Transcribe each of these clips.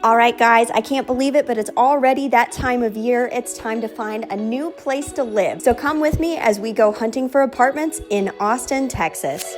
All right, guys, I can't believe it, but it's already that time of year. It's time to find a new place to live. So come with me as we go hunting for apartments in Austin, Texas.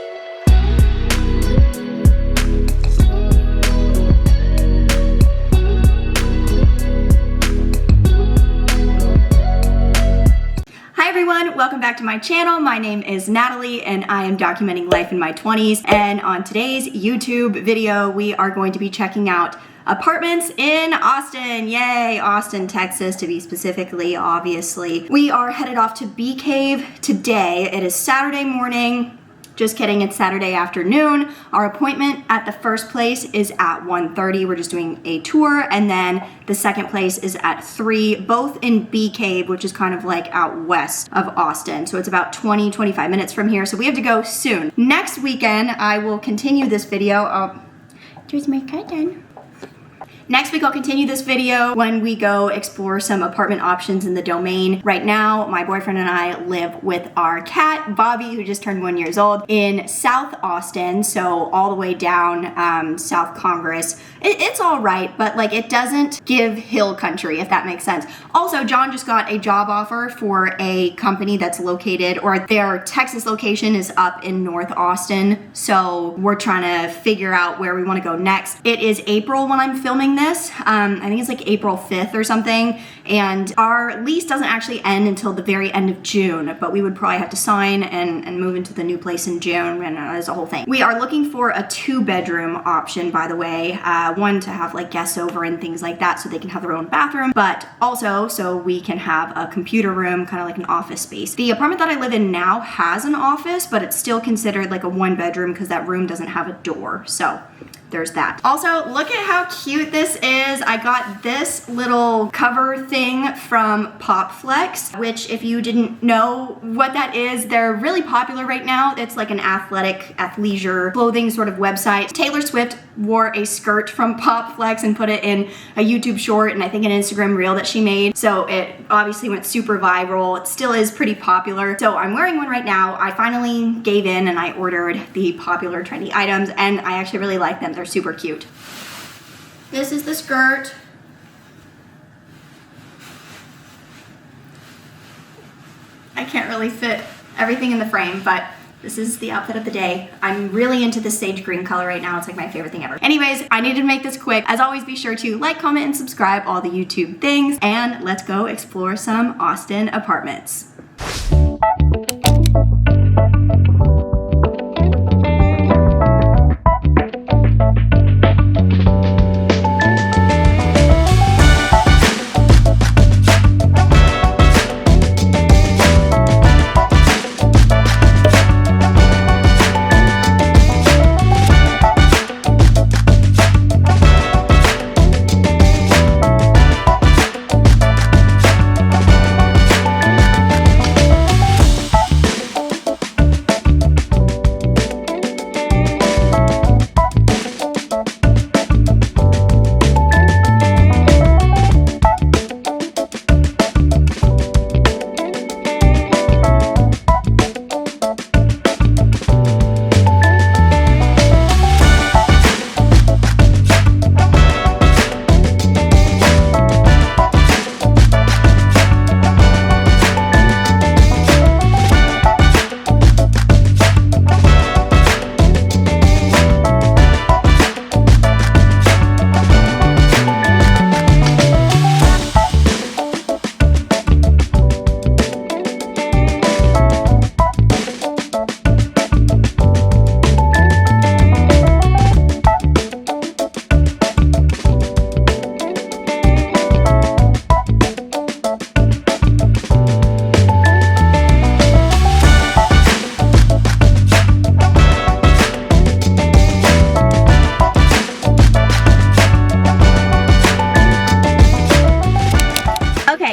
Hi everyone, welcome back to my channel. My name is Natalie and I am documenting life in my 20s. And on today's YouTube video, we are going to be checking out apartments in Austin. Yay, Austin, Texas to be specifically, obviously. We are headed off to Bee Cave today. It is Saturday morning. Just kidding, it's Saturday afternoon. Our appointment at the first place is at 1:30. We're just doing a tour, and then the second place is at 3, both in Bee Cave, which is kind of like out west of Austin. So it's about 20-25 minutes from here, so we have to go soon. Next weekend, I will continue this video. There's my curtain. Next week, I'll continue this video when we go explore some apartment options in the Domain. Right now, my boyfriend and I live with our cat, Bobby, who just turned 1 year old, in South Austin, so all the way down South Congress. It's all right, but like it doesn't give hill country, if that makes sense. Also, John just got a job offer for a company that's located, or their Texas location is up in North Austin, so we're trying to figure out where we want to go next. It is April when I'm filming this. I think it's like April 5th or something, and our lease doesn't actually end until the very end of June, but we would probably have to sign and move into the new place in June, and there's a whole thing. We are looking for a 2-bedroom option, by the way, one to have like guests over and things like that so they can have their own bathroom, but also so we can have a computer room, kind of like an office space. The apartment that I live in now has an office, but it's still considered like a 1-bedroom because that room doesn't have a door, so there's that. Also, look at how cute this is. I got this little cover thing from PopFlex, which if you didn't know what that is, they're really popular right now. It's like an athleisure clothing sort of website. Taylor Swift wore a skirt from PopFlex and put it in a YouTube short and I think an Instagram reel that she made. So it obviously went super viral. It still is pretty popular. So I'm wearing one right now. I finally gave in and I ordered the popular trendy items and I actually really like them. They're super cute. This is the skirt. I can't really fit everything in the frame, but this is the outfit of the day. I'm really into this sage green color right now. It's like my favorite thing ever. Anyways, I needed to make this quick. As always, be sure to like, comment, and subscribe, all the YouTube things, and let's go explore some Austin apartments.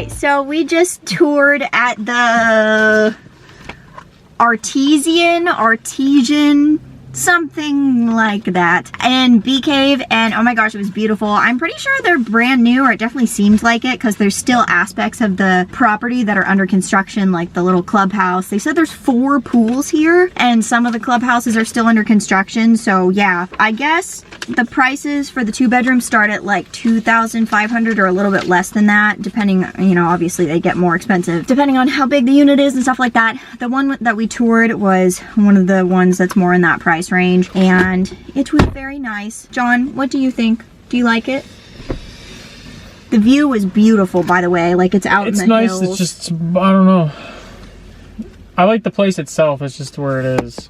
So we just toured at the Artesian something like that, in Bee Cave, and oh my gosh, it was beautiful. I'm pretty sure they're brand new, or it definitely seems like it, because there's still aspects of the property that are under construction, like the little clubhouse. They said there's 4 pools here, and some of the clubhouses are still under construction, so yeah. I guess the prices for the 2 bedrooms start at like $2,500 or a little bit less than that, depending, you know, obviously they get more expensive depending on how big the unit is and stuff like that. The one that we toured was one of the ones that's more in that price range, and it was very nice. John, what do you think? Do you like it? The view was beautiful, by the way. Like, it's out in the hills. It's nice. It's just, I don't know. I like the place itself. It's just where it is.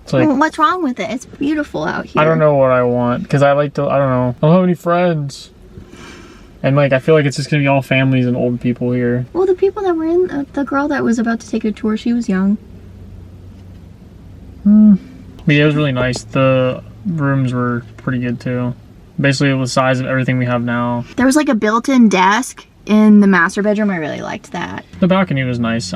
It's like, well, what's wrong with it? It's beautiful out here. I don't know what I want, because I like to, I don't know. I don't have any friends. And like, I feel like it's just gonna be all families and old people here. Well, the people that were in, the girl that was about to take a tour, she was young. But yeah, it was really nice. The rooms were pretty good too. Basically the size of everything we have now. There was like a built-in desk in the master bedroom. I really liked that. The balcony was nice.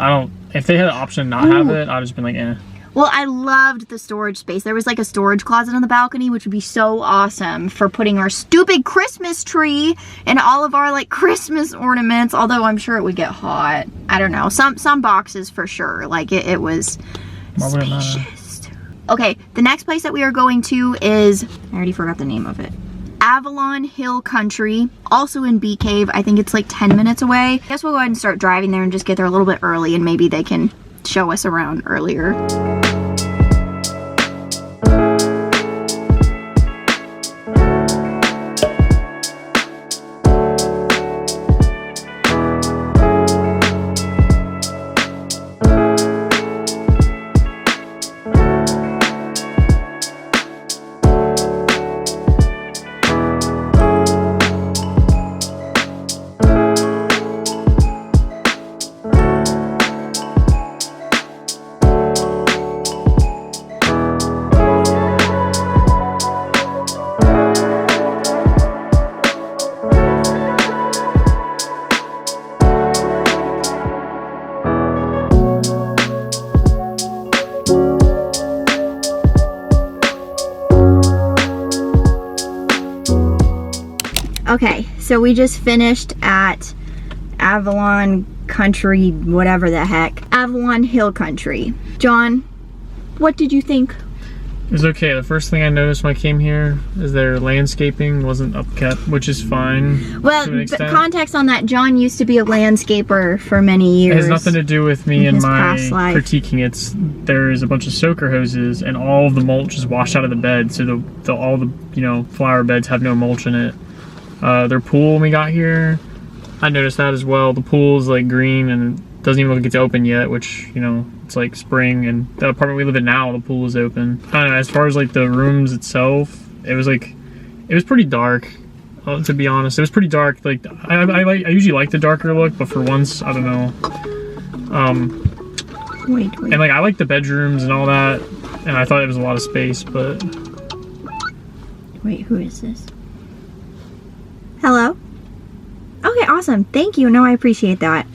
If they had an option to not have it, I'd just been like, eh. Well, I loved the storage space. There was like a storage closet on the balcony, which would be so awesome for putting our stupid Christmas tree and all of our like Christmas ornaments, although I'm sure it would get hot. I don't know. Some boxes for sure. Like it was spacious. Okay, the next place that we are going to is, I already forgot the name of it. Avalon Hill Country, also in Bee Cave. I think it's like 10 minutes away. I guess we'll go ahead and start driving there and just get there a little bit early, and maybe they can show us around earlier. Okay, so we just finished at Avalon Country, whatever the heck. Avalon Hill Country. John, what did you think? It was okay. The first thing I noticed when I came here is their landscaping wasn't upkept, which is fine. Well, but context on that, John used to be a landscaper for many years. It has nothing to do with me and my critiquing. There's a bunch of soaker hoses, and all of the mulch is washed out of the bed, so all the flower beds have no mulch in it. Their pool when we got here, I noticed that as well. The pool's like green and it doesn't even look like it's open yet, which, you know, it's like spring, and the apartment we live in now, the pool is open. I don't know, as far as like the rooms itself, it was pretty dark, to be honest. It was pretty dark. Like, I usually like the darker look, but for once, I don't know. Wait. And like, I like the bedrooms and all that, and I thought it was a lot of space, but... Wait, who is this? Hello? Okay, awesome. Thank you. No, I appreciate that.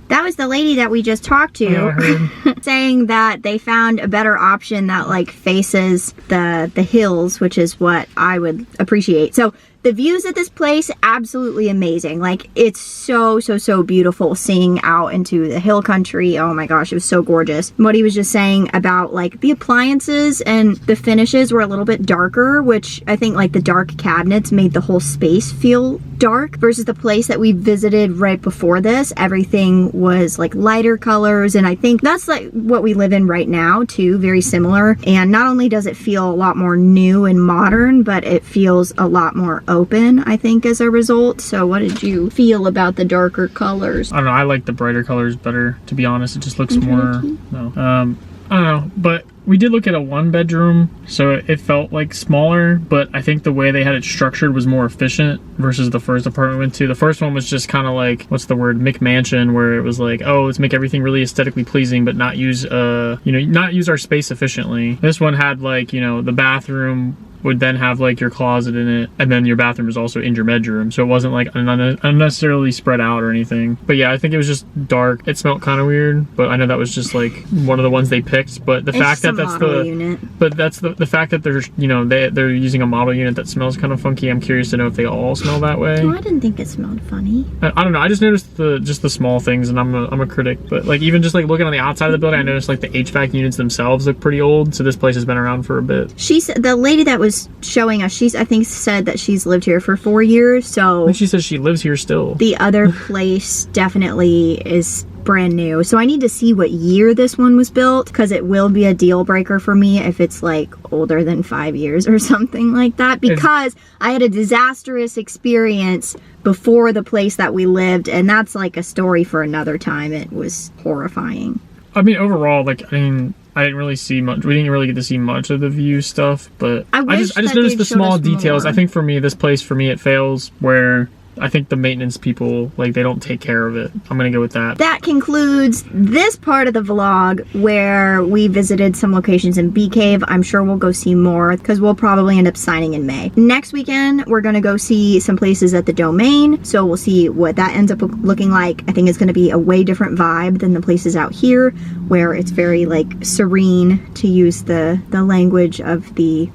That was the lady that we just talked to, yeah, saying that they found a better option that like faces the hills, which is what I would appreciate. So the views at this place, absolutely amazing. Like, it's so beautiful seeing out into the hill country. Oh my gosh, it was so gorgeous. And what he was just saying about like the appliances and the finishes were a little bit darker, which I think like the dark cabinets made the whole space feel dark, versus the place that we visited right before this. Everything was like lighter colors, and I think that's like what we live in right now too, very similar. And not only does it feel a lot more new and modern, but it feels a lot more open, I think, as a result. So what did you feel about the darker colors? I don't know, I like the brighter colors better, to be honest. It just looks more, I don't know, but we did look at a 1-bedroom, so it felt like smaller, but I think the way they had it structured was more efficient versus the first apartment we went to. The first one was just kind of like, what's the word, McMansion, where it was like, oh, let's make everything really aesthetically pleasing, but not use not use our space efficiently. This one had like, you know, the bathroom would then have like your closet in it, and then your bathroom was also in your bedroom, so it wasn't like unnecessarily spread out or anything. But yeah, I think it was just dark. It smelled kind of weird, but I know that was just like one of the ones they picked. But the fact that that's the unit. But that's the fact that there's, you know, they're using a model unit that smells kind of funky. I'm curious to know if they all smell that way. Oh, I didn't think it smelled funny. I don't know. I just noticed the small things, and I'm a critic. But like even just like looking on the outside of the building, I noticed like the HVAC units themselves look pretty old. So this place has been around for a bit. The lady that was showing us, I think said that she's lived here for 4 years. So I think she says she lives here still. The other place definitely is brand new. So I need to see what year this one was built, because it will be a deal breaker for me if it's like older than 5 years or something like that, because I had a disastrous experience before the place that we lived, and that's like a story for another time. It was horrifying. I mean, overall, like, I didn't really see much. We didn't really get to see much of the view stuff, but I just noticed the small details. More. I think for me, this place, it fails where I think the maintenance people, like, they don't take care of it. I'm gonna go with that. That concludes this part of the vlog where we visited some locations in Bee Cave. I'm sure we'll go see more because we'll probably end up signing in May. Next weekend, we're gonna go see some places at the Domain. So we'll see what that ends up looking like. I think it's gonna be a way different vibe than the places out here where it's very like serene, to use the language of the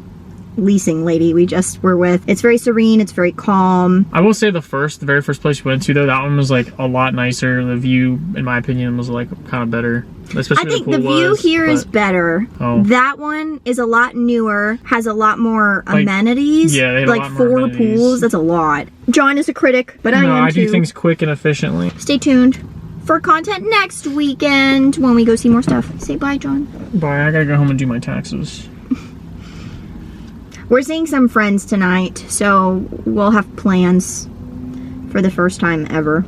leasing lady we just were with. It's very serene, it's very calm. I will say the very first place we went to though, that one was like a lot nicer. The view, in my opinion, was like kind of better. Especially I think the view here is better. Oh. That one is a lot newer, has a lot more amenities. Yeah, they had like a lot more 4 amenities. Pools. That's a lot. John is a critic, but I am too. do things quick and efficiently. Stay tuned for content next weekend when we go see more stuff. Say bye, John. Bye. I gotta go home and do my taxes. We're seeing some friends tonight, so we'll have plans for the first time ever.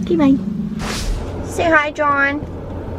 Okay, bye. Say hi, John.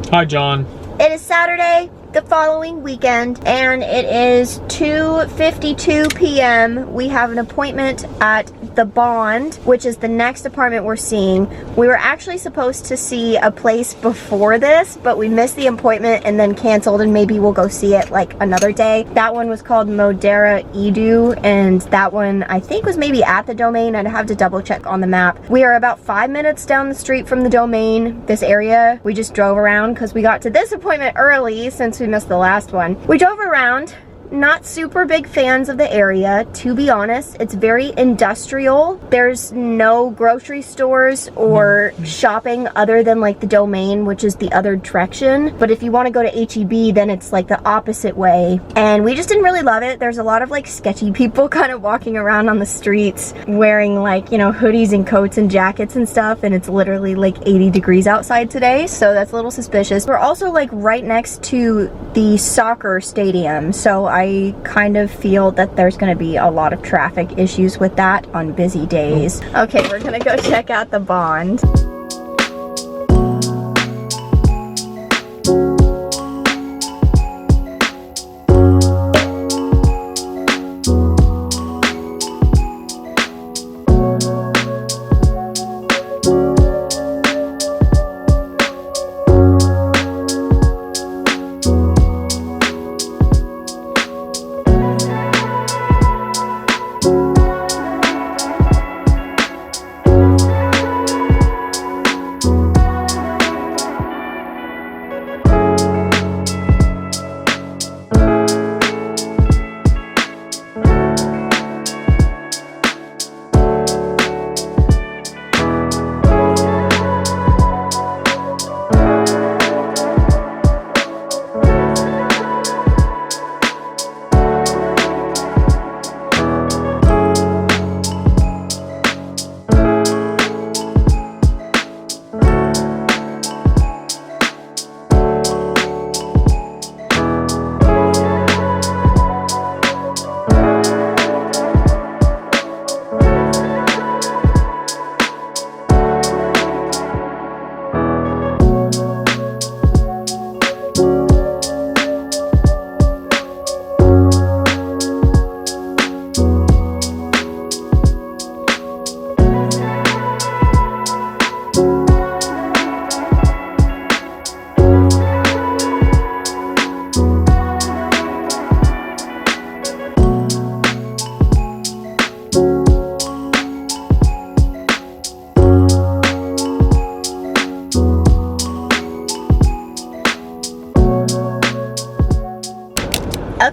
Hi, John. It is Saturday, the following weekend, and it is 2:52 p.m. We have an appointment at the Bond, which is the next apartment we're seeing. We were actually supposed to see a place before this, but we missed the appointment and then canceled, and maybe we'll go see it like another day. That one was called Modera Edu, and that one I think was maybe at the Domain. I'd have to double check on the map. We are about 5 minutes down the street from the Domain, this area. We just drove around because we got to this appointment early since we missed the last one. We drove around. Not super big fans of the area, to be honest. It's very industrial. There's no grocery stores or shopping other than like the Domain, which is the other direction. But if you want to go to H-E-B, then it's like the opposite way. And we just didn't really love it. There's a lot of like sketchy people kind of walking around on the streets wearing like, you know, hoodies and coats and jackets and stuff. And it's literally like 80 degrees outside today. So that's a little suspicious. We're also like right next to the soccer stadium. So I kind of feel that there's going to be a lot of traffic issues with that on busy days. Okay, we're going to go check out the Bond.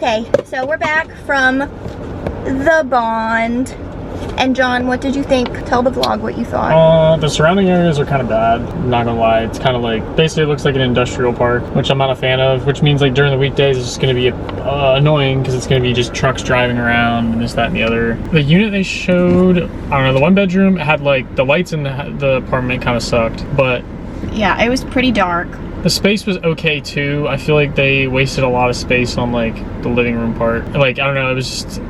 Okay, so we're back from the Bond. And John, what did you think? Tell the vlog what you thought. The surrounding areas are kind of bad. I'm not gonna lie. It's kind of like, basically it looks like an industrial park, which I'm not a fan of, which means like during the weekdays it's just gonna be annoying because it's gonna be just trucks driving around and this, that, and the other. The unit they showed, I don't know, the one bedroom had like, the lights in the apartment kind of sucked, but yeah, it was pretty dark. the space was okay too. I feel like they wasted a lot of space on like the living room part. Like, I don't know, it was just,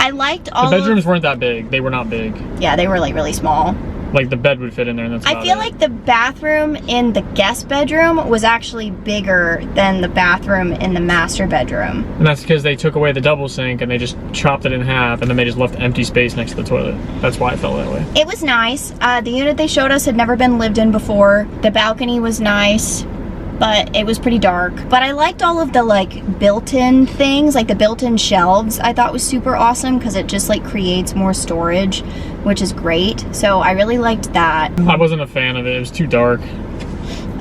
I liked all the bedrooms weren't that big. They were not big. Yeah, they were like really small. Like the bed would fit in there and that's about I feel it. like the bathroom in the guest bedroom was actually bigger than the bathroom in the master bedroom. And that's because they took away the double sink and they just chopped it in half and then they just left empty space next to the toilet. That's why it felt that way. It was nice. The unit they showed us had never been lived in before. The balcony was nice, but it was pretty dark. But I liked all of the like built-in things, like the built-in shelves. I thought was super awesome because it just like creates more storage, which is great. So I really liked that. I wasn't a fan of it. It was too dark.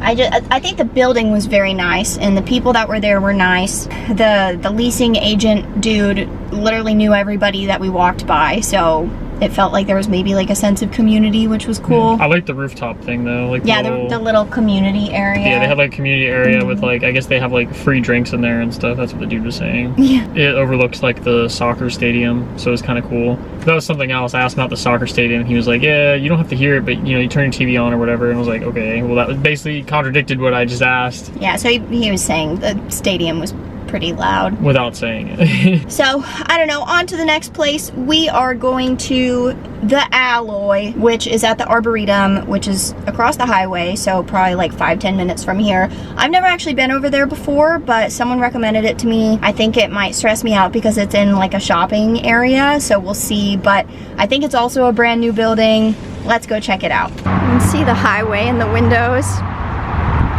I think the building was very nice and the people that were there were nice. The leasing agent dude literally knew everybody that we walked by, so it felt like there was maybe like a sense of community, which was cool. I like the rooftop thing though. Like yeah, the little community area. Yeah, they have like a community area with like, I guess they have like free drinks in there and stuff. That's what the dude was saying. Yeah. It overlooks like the soccer stadium, so it's kind of cool. That was something else. I asked him about the soccer stadium and he was like, yeah, you don't have to hear it, but you know, you turn your TV on or whatever. And I was like, okay, well that was basically contradicted what I just asked. Yeah, so he was saying the stadium was pretty loud. Without saying it. So, I don't know, on to the next place. We are going to the Alloy, which is at the Arboretum, which is across the highway, so probably like 5-10 minutes from here. I've never actually been over there before, but someone recommended it to me. I think it might stress me out because it's in like a shopping area, so we'll see, but I think it's also a brand new building. Let's go check it out. You can see the highway in the windows.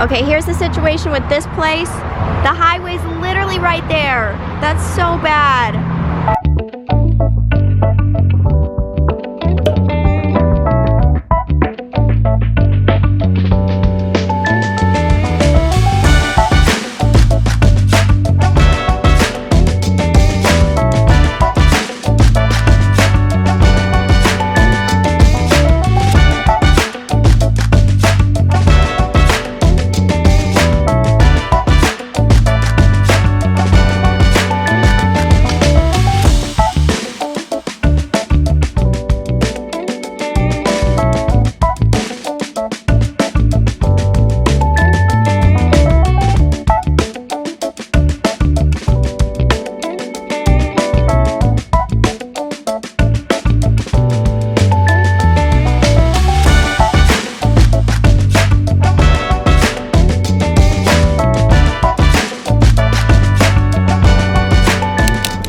Okay, here's the situation with this place. The highway's literally right there. That's so bad.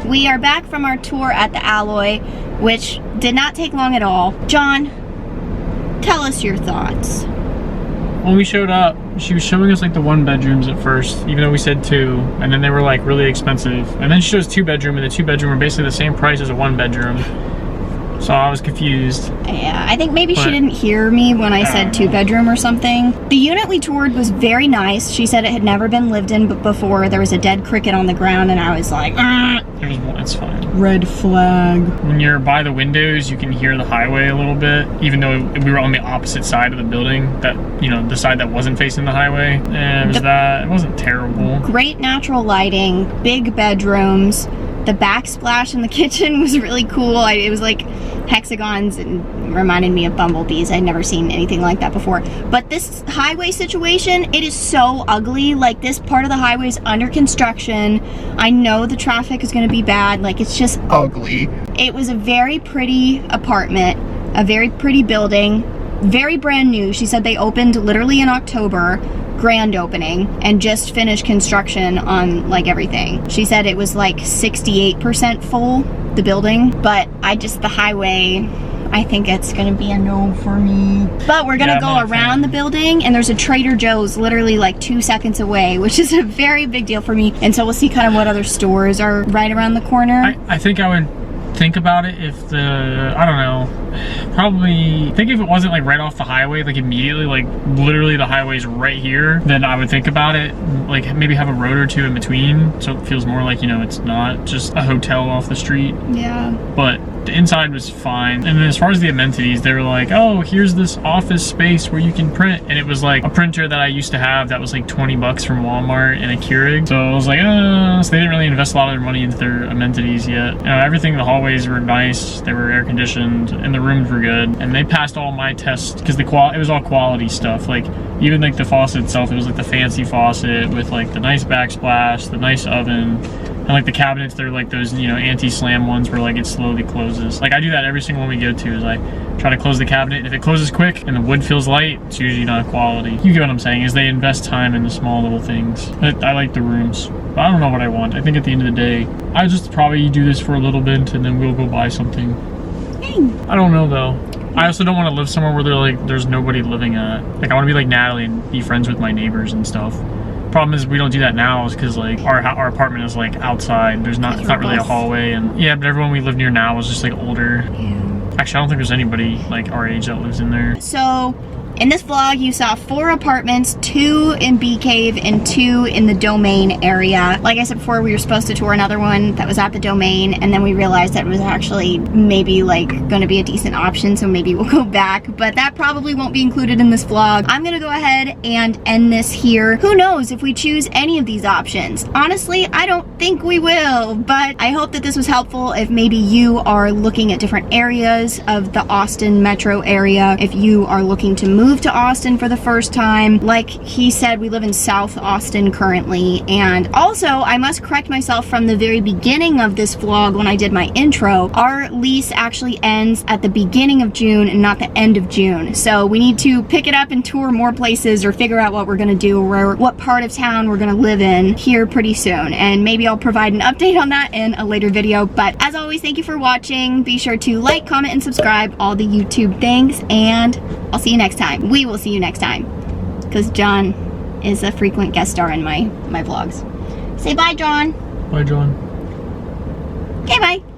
We are back from our tour at the Alloy, which did not take long at all. John, tell us your thoughts. When we showed up, she was showing us like the one bedrooms at first, even though we said two, and then they were like really expensive. And then she shows two bedroom, and the two bedroom are basically the same price as a one bedroom. So I was confused. Yeah, I think maybe she didn't hear me when I said two bedroom or something. The unit we toured was very nice. She said it had never been lived in before. There was a dead cricket on the ground and I was like, It's fine. red flag. When you're by the windows, you can hear the highway a little bit, even though we were on the opposite side of the building, that, you know, the side that wasn't facing the highway. And it wasn't terrible. Great natural lighting, big bedrooms. The backsplash in the kitchen was really cool. It was like hexagons and reminded me of bumblebees. I'd never seen anything like that before. But this highway situation, it is so ugly. Like, this part of the highway is under construction. I know the traffic is going to be bad. Like, it's just ugly. It was a very pretty apartment, a very pretty building, very brand new. She said they opened literally in October. Grand opening, and just finished construction on like everything. She said it was like 68% full, the building, but the highway, I think it's gonna be a no for me. But we're gonna go around the building, and there's a Trader Joe's literally like 2 seconds away, which is a very big deal for me. And so we'll see kind of what other stores are right around the corner. I think I would think about it if I don't know, probably think if it wasn't like right off the highway, like immediately, like literally the highway's right here, then I would think about it, like maybe have a road or two in between so it feels more like, you know, it's not just a hotel off the street. Yeah. But the inside was fine. And then as far as the amenities, they were like, oh, here's this office space where you can print. And it was like a printer that I used to have that was like 20 bucks from Walmart and a Keurig. So I was like, so they didn't really invest a lot of their money into their amenities yet. You know, everything in the hallways were nice. They were air conditioned and the rooms were good. And they passed all my tests because it was all quality stuff. Like even like the faucet itself, it was like the fancy faucet with like the nice backsplash, the nice oven. And like the cabinets, they're like those, you know, anti-slam ones where like it slowly closes. Like I do that every single one we go to, is I try to close the cabinet. And if it closes quick and the wood feels light, it's usually not quality. You get what I'm saying, is they invest time in the small little things. I like the rooms, but I don't know what I want. I think at the end of the day, I just probably do this for a little bit and then we'll go buy something. Dang. I don't know though. I also don't want to live somewhere where there's nobody living at. Like I want to be like Natalie and be friends with my neighbors and stuff. Problem is we don't do that now, is because like our apartment is like outside. It's not really a hallway, and yeah, but everyone we live near now is just like older. Yeah. Actually, I don't think there's anybody like our age that lives in there. So in this vlog, you saw 4 apartments, 2 in Bee Cave and 2 in the Domain area. Like I said before, we were supposed to tour another one that was at the Domain, and then we realized that it was actually maybe like gonna be a decent option, so maybe we'll go back, but that probably won't be included in this vlog. I'm gonna go ahead and end this here. Who knows if we choose any of these options? Honestly, I don't think we will, but I hope that this was helpful if maybe you are looking at different areas of the Austin metro area, if you are looking to move to Austin for the first time. Like he said, we live in South Austin currently. And also, I must correct myself from the very beginning of this vlog when I did my intro. Our lease actually ends at the beginning of June and not the end of June. So we need to pick it up and tour more places or figure out what we're gonna do or what part of town we're gonna live in here pretty soon. And maybe I'll provide an update on that in a later video. But as always, thank you for watching. Be sure to like, comment, and subscribe, all the YouTube things, and I'll see you next time. We will see you next time, because John is a frequent guest star in my vlogs. Say bye, John. Bye, John. Okay, bye.